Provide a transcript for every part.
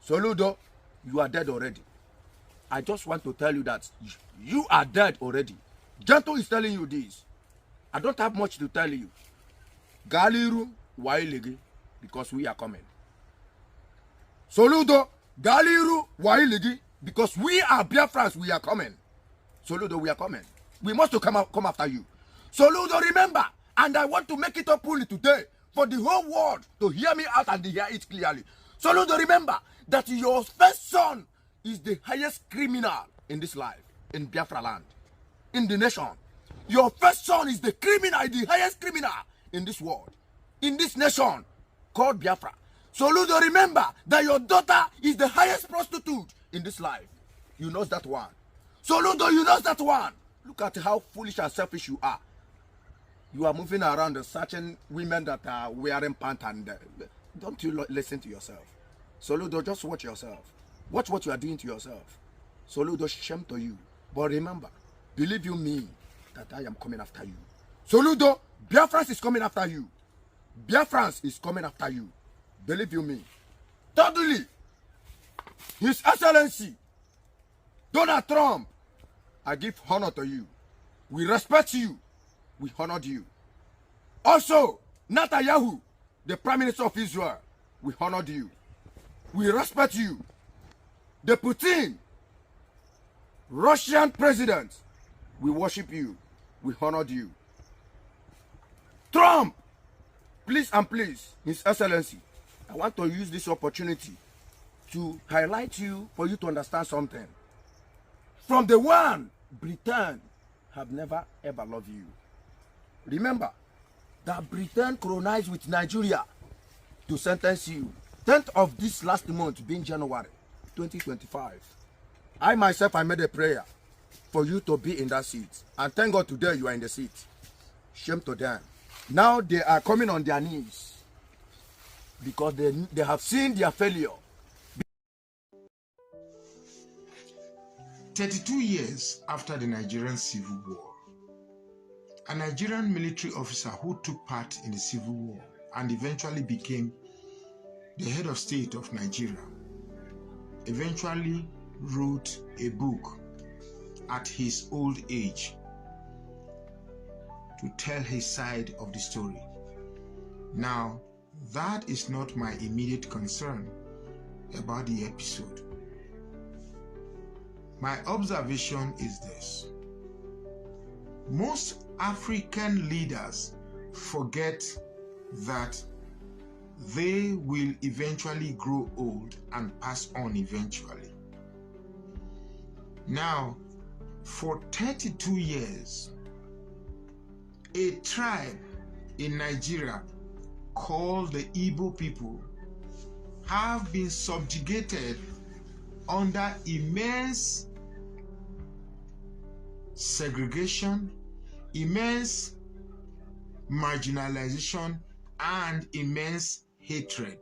Soludo, you are dead already. I just want to tell you that you are dead already. Gentle is telling you this. I don't have much to tell you. Galiru, Wailigi, because we are coming. Soludo, Galiru, Wailigi, because we are Biafrans, we are coming. Soludo, we are coming. We must come after you. Soludo, remember, and I want to make it openly today for the whole world to hear me out and hear it clearly. Soludo, remember that your first son is the highest criminal in this life, in Biafra land, in the nation. Your first son is the criminal, the highest criminal in this world, in this nation called Biafra. Soludo, remember that your daughter is the highest prostitute in this life. You know that one. Soludo, you know that one. Look at how foolish and selfish you are. You are moving around searching women that are wearing pants and don't you listen to yourself? Soludo, just watch yourself. Watch what you are doing to yourself. Soludo, shame to you. But remember, believe you me, that I am coming after you. Soludo, Biafrans is coming after you. Biafrans is coming after you. Believe you me. Thirdly, His Excellency, Donald Trump, I give honor to you. We respect you. We honored you. Also, Netanyahu, the Prime Minister of Israel, we honored you. We respect you. The Putin, Russian president, we worship you. We honored you. Trump, please and please, His Excellency, I want to use this opportunity to highlight you for you to understand something. From the one, Britain have never ever loved you. Remember that Britain colonized with Nigeria to sentence you. 10th of this last month, being January 2025. I myself, I made a prayer for you to be in that seat. And thank God today you are in the seat. Shame to them. Now they are coming on their knees because they have seen their failure. 32 years after the Nigerian Civil War, a Nigerian military officer who took part in the Civil War and eventually became the head of state of Nigeria eventually wrote a book at his old age to tell his side of the story. Now, that is not my immediate concern about the episode. My observation is this: most African leaders forget that they will eventually grow old and pass on eventually. Now, for 32 years, a tribe in Nigeria called the Igbo people have been subjugated under immense segregation, immense marginalization, and immense hatred.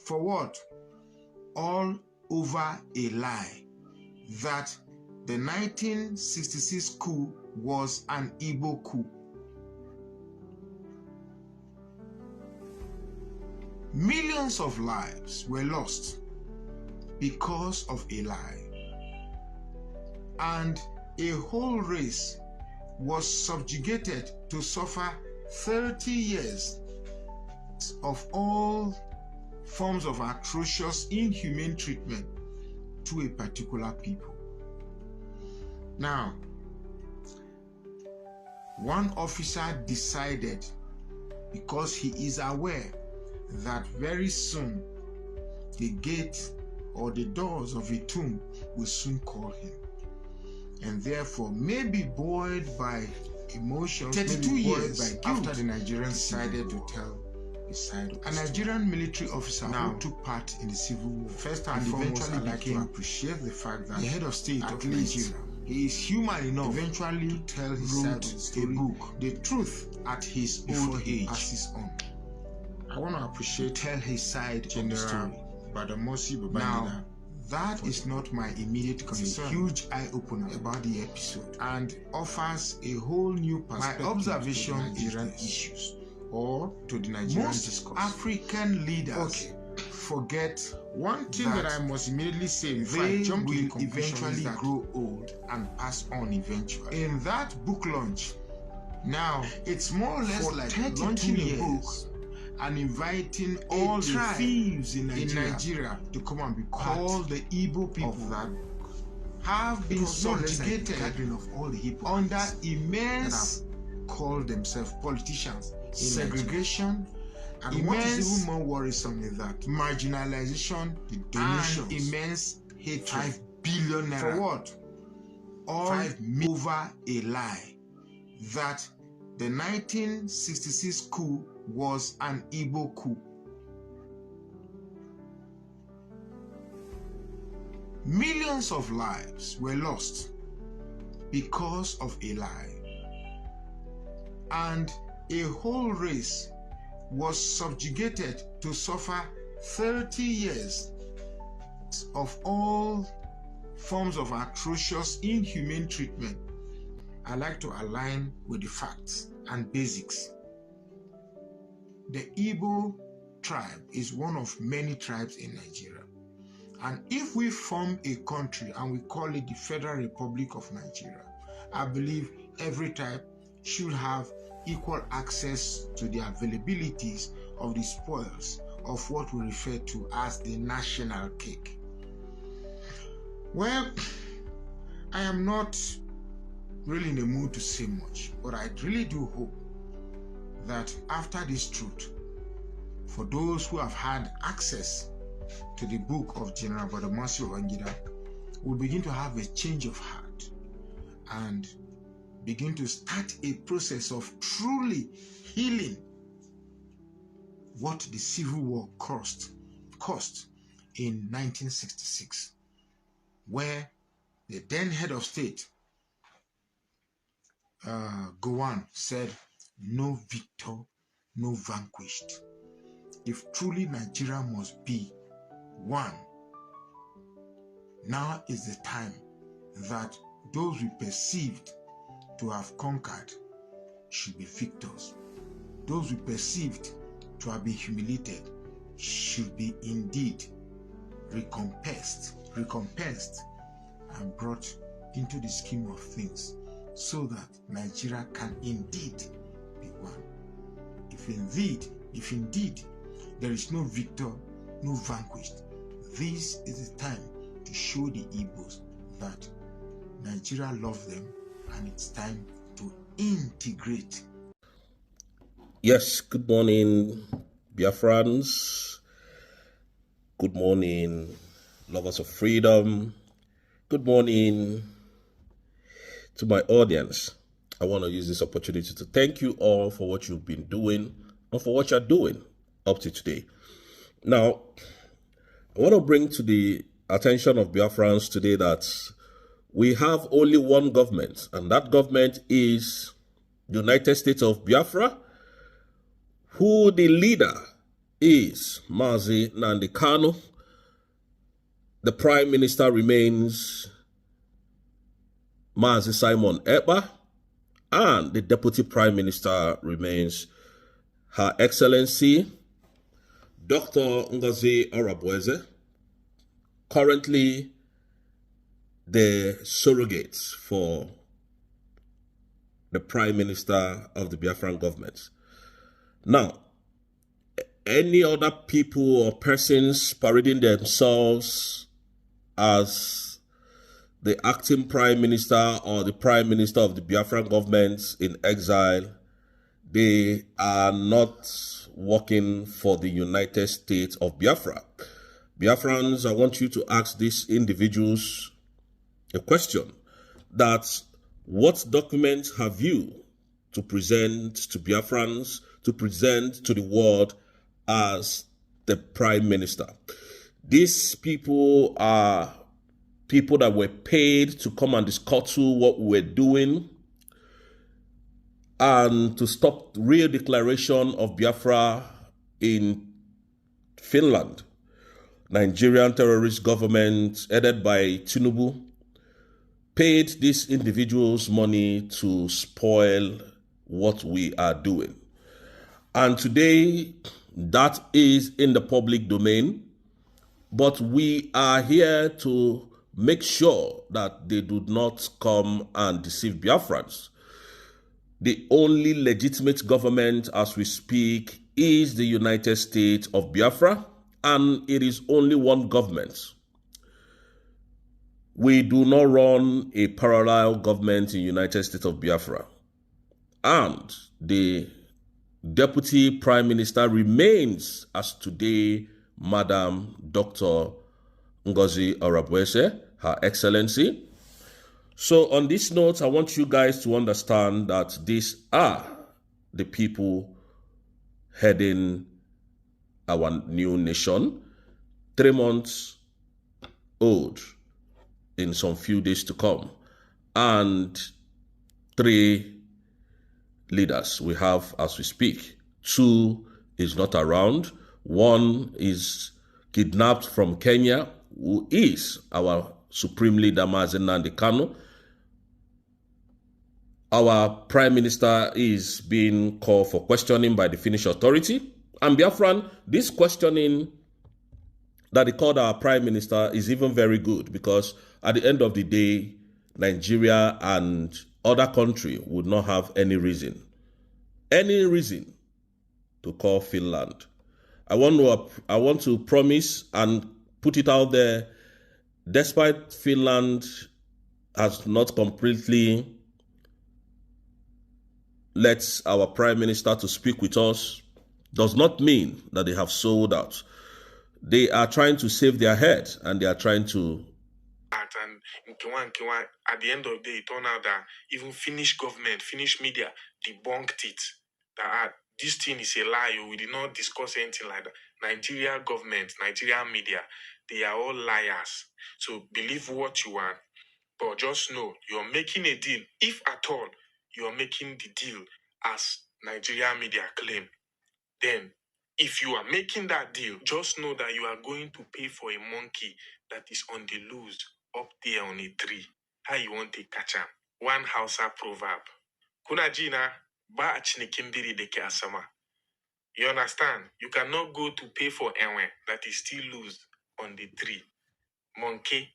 For what? All over a lie that the 1966 coup was an Igbo coup. Millions of lives were lost because of a lie, and a whole race was subjugated to suffer 30 years of all forms of atrocious, inhumane treatment to a particular people. Now, one officer decided, because he is aware that very soon the gate or the doors of a tomb will soon call him, and therefore, maybe buoyed by emotions, 32 years after the Nigerians decided to tell his side of the story. A Nigerian military officer who took part in the Civil War, first and foremost, I'd like to appreciate the fact that the head of state of Nigeria, he is human enough eventually to tell his side of the story, the truth at his old age, passes on. I want to appreciate tell his side of the story. Now, that is not my immediate concern. It's a huge eye-opener about the episode and offers a whole new perspective. My observation to Nigerian issues or to the Nigerian discourse. African leaders forget one thing that I must immediately say before I jump to the conclusion eventually that grow old and pass on eventually. In that book launch, now it's more or less like launching a book and inviting all the thieves in Nigeria to come and be called the Igbo people of that have been subjugated of all the under immense called themselves politicians, segregation, and what is even more worrisome is that marginalization, the donations, and immense hatred. 5 billion naira for what? All over a lie that the 1966 coup was an Igbo coup. Millions of lives were lost because of a lie, and a whole race was subjugated to suffer 30 years of all forms of atrocious, inhumane treatment. I like to align with the facts and basics. The Igbo tribe is one of many tribes in Nigeria. And if we form a country and we call it the Federal Republic of Nigeria, I believe every tribe should have equal access to the availabilities of the spoils of what we refer to as the national cake. Well, I am not really in the mood to say much, but I really do hope that after this truth, for those who have had access to the book of General Badamasi Babangida, will begin to have a change of heart and begin to start a process of truly healing what the Civil War cost in 1966, where the then head of state, Gowon, said, "No victor, no vanquished." If truly Nigeria must be one, now is the time that those we perceived to have conquered should be victors. Those we perceived to have been humiliated should be indeed recompensed and brought into the scheme of things, so that Nigeria can indeed be one. If indeed there is no victor, no vanquished, this is the time to show the Igbos that Nigeria loves them and it's time to integrate. Yes, good morning, Biafrans. Good morning, lovers of freedom. Good morning to my audience. I want to use this opportunity to thank you all for what you've been doing and for what you're doing up to today. Now, I want to bring to the attention of Biafrans today that we have only one government, and that government is the United States of Biafra, who the leader is Mazi Nnamdi Kanu. The Prime Minister remains Mazi Simon Ekpa, and the Deputy Prime Minister remains Her Excellency Dr. Ngozi Arabweze, currently the surrogates for the Prime Minister of the Biafran government. Now, any other people or persons parading themselves as the acting Prime Minister or the Prime Minister of the Biafran government in exile, they are not working for the United States of Biafra. Biafrans, I want you to ask these individuals a question, that what documents have you to present to Biafrans, to present to the world as the Prime Minister? These people are people that were paid to come and discuss what we were doing and to stop real declaration of Biafra in Finland. Nigerian terrorist government headed by Tinubu paid these individuals money to spoil what we are doing. And today, that is in the public domain. But we are here to make sure that they do not come and deceive Biafrans. The only legitimate government as we speak is the United States of Biafra, and it is only one government. We do not run a parallel government in the United States of Biafra. And the Deputy Prime Minister remains as today Madam Dr. Ngozi Orebwese, Her Excellency. So on this note, I want you guys to understand that these are the people heading our new nation, 3 months old in some few days to come, and 3 leaders we have as we speak. 2 is not around. 1 is kidnapped from Kenya, who is our Supreme Leader Mazi Nnamdi Kanu. Our Prime Minister is being called for questioning by the Finnish authority. And Biafran, this questioning that they called our Prime Minister is even very good, because at the end of the day, Nigeria and other country would not have any reason to call Finland. I want to promise and put it out there, despite Finland has not completely let our Prime Minister to speak with us, does not mean that they have sold out. They are trying to save their head, and they are trying to... And at the end of the day, it turned out that even Finnish government, Finnish media debunked it. That this thing is a lie. We did not discuss anything like that. Nigeria government, Nigerian media, they are all liars. So believe what you want, but just know you're making a deal. If at all you're making the deal as Nigerian media claim, then if you are making that deal, just know that you are going to pay for a monkey that is on the loose up there on a tree. How you want to catch him? One Hausa proverb. Kuna jina ba achinikimbiri deke asama. You understand? You cannot go to pay for enwe that is still loose on the tree. Monkey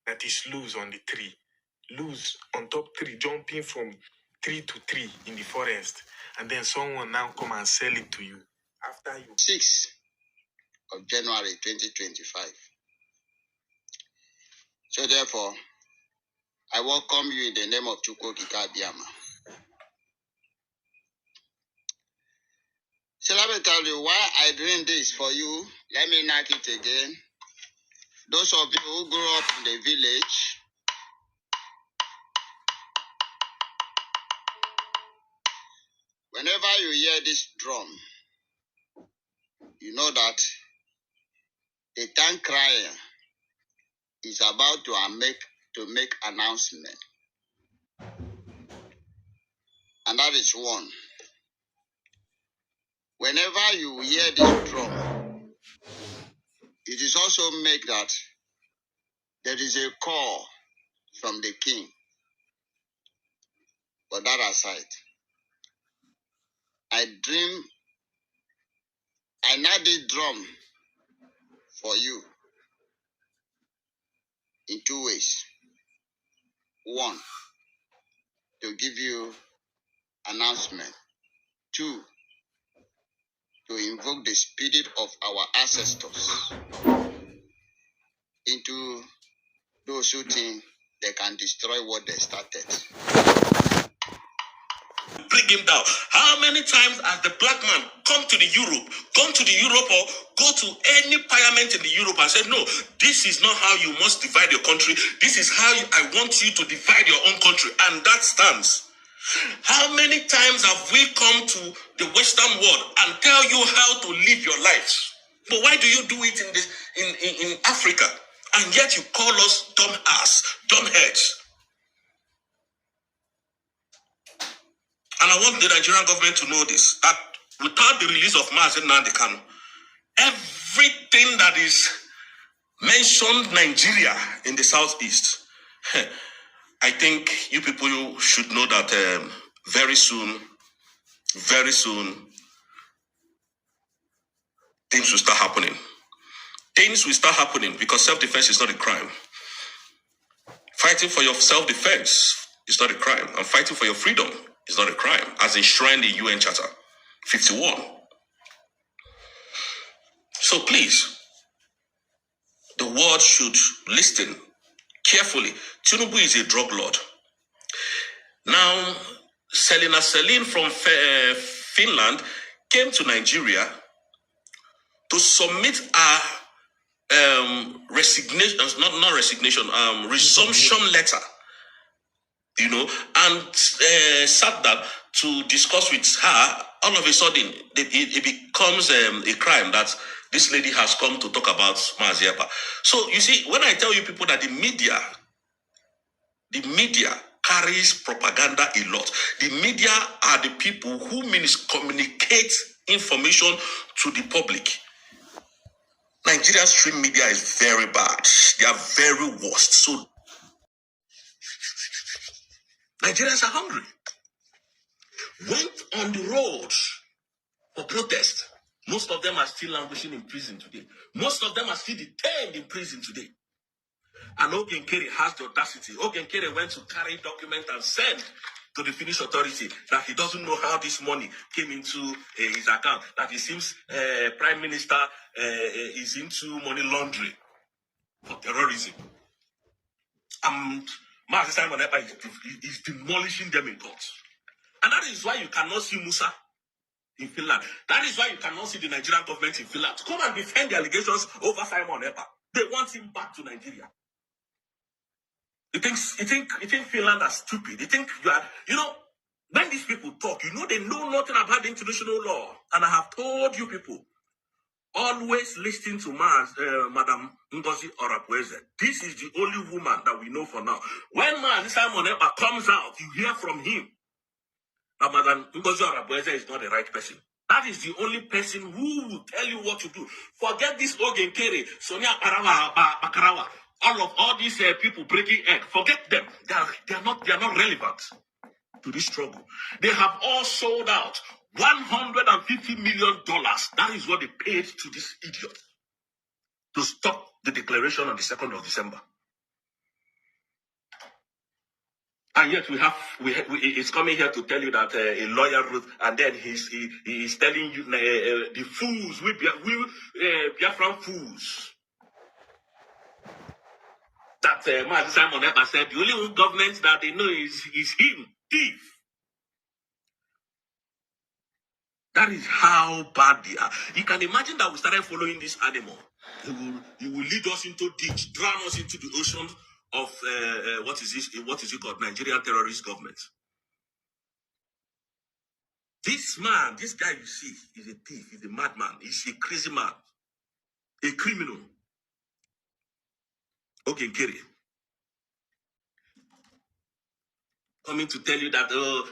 that is loose on the tree. Loose on top tree, jumping from tree to tree in the forest. And then someone now come and sell it to you. After you... 6th of January 2025. So therefore, I welcome you in the name of Chukwokika Abiyama. So let me tell you why I doing this for you. Let me knock it again. Those of you who grew up in the village, whenever you hear this drum, you know that the town crier is about to make announcement. And that is one. Whenever you hear this drum, it is also make that there is a call from the king. But that aside, I knock the drum for you in 2 ways. 1, to give you announcement. 2, to invoke the spirit of our ancestors into those who think they can destroy what they started. Bring him down. How many times has the black man gone to Europe or go to any parliament in the Europe and said, no, this is not how you must divide your country. This is how I want you to divide your own country. And that stands. How many times have we come to the Western world and tell you how to live your lives? But why do you do it in Africa? And yet you call us dumb ass, dumb heads. And I want the Nigerian government to know this, that without the release of Mazi Nnamdi Kanu, everything that is mentioned Nigeria in the southeast, I think you people should know that very soon, things will start happening. things will start happening because self-defense is not a crime. Fighting for your self-defense is not a crime. And fighting for your freedom is not a crime, as enshrined in UN Charter 51. So please, the world should listen carefully. Tinubu is a drug lord. Now, Selina Celine from Finland came to Nigeria to submit a resumption letter, and sat down to discuss with her. All of a sudden, it becomes a crime that this lady has come to talk about Mazi Yapa. So you see, when I tell you people that the media carries propaganda a lot. The media are the people who communicate information to the public. Nigerian stream media is very bad. They are very worst. So Nigerians are hungry. Went on the road for protest. Most of them are still languishing in prison today. Most of them are still detained in prison today. And Ogenkere has the audacity. Ogenkere went to carry documents and send to the Finnish authority that he doesn't know how this money came into his account. That it seems Prime Minister is into money laundering for terrorism. And Mazi Simon Ekpa is demolishing them in court. And that is why you cannot see Musa in Finland. That is why you cannot see the Nigerian government in Finland. Come and defend the allegations over Simon Ekpa. They want him back to Nigeria. You think Finland are stupid? You think you are, when these people talk, they know nothing about the international law. And I have told you people, always listen to Madam Ngozi Orakweze. This is the only woman that we know for now. When Simon Ekpa comes out, you hear from him that Madam Ngozi Orakweze is not the right person. That is the only person who will tell you what to do. Forget this Ogenkere, Sonia Akarawa. All these people breaking egg, forget them. They are not relevant to this struggle. They have all sold out $150 million. That is what they paid to this idiot to stop the declaration on the 2nd of December. And yet he's coming here to tell you that a lawyer wrote, and then he's telling you the fools, we Biafran fools. That Mazi Simon Ekpa said the only government that they know is him, thief. That is how bad they are. You can imagine that we started following this animal. He will lead us into ditch, drown us into the ocean of what is it called? Nigerian terrorist government. This guy you see is a thief, he's a madman, he's a crazy man, a criminal. Ogenkere. Coming to tell you that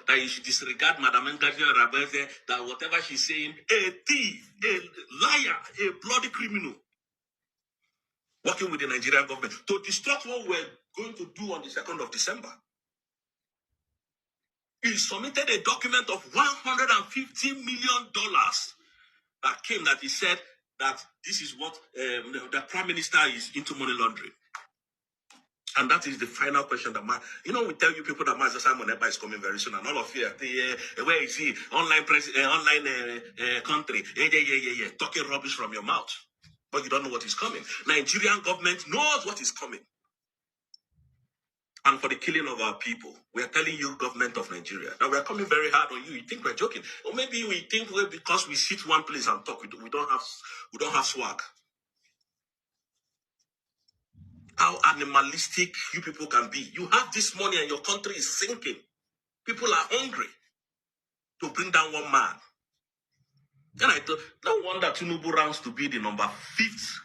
that you should disregard Madam Ngozi Orakweze, that whatever she's saying, a thief, a liar, a bloody criminal, working with the Nigerian government to disrupt what we're going to do on the 2nd of December. He submitted a document of $150 million that came, that he said that this is what the Prime Minister is into money laundering. And that is the final question that we tell you people that Mazi Simon Ekpa is coming very soon, and all of you are where is he? Online country. Yeah. Talking rubbish from your mouth. But you don't know what is coming. Nigerian government knows what is coming. And for the killing of our people, we are telling you, government of Nigeria, that we are coming very hard on you. You think we're joking. Or maybe we think because we sit one place and talk, we don't have swag. How animalistic you people can be. You have this money and your country is sinking. People are hungry to bring down one man. Then I thought, no wonder Tinubu rounds to be the number 5th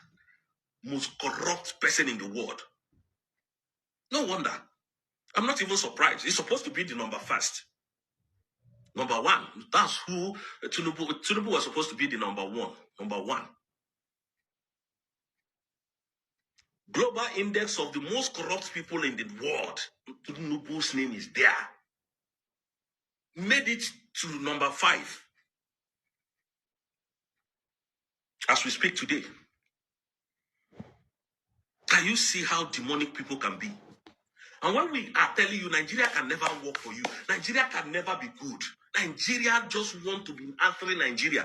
most corrupt person in the world. No wonder. I'm not even surprised. He's supposed to be the number 1st. Number 1. That's who Tinubu was supposed to be the number 1. Number 1. Global index of the most corrupt people in the world. Tinubu's name is there. Made it to number 5. As we speak today. Can you see how demonic people can be? And when we are telling you Nigeria can never work for you, Nigeria can never be good. Nigeria just want to be answering Nigeria.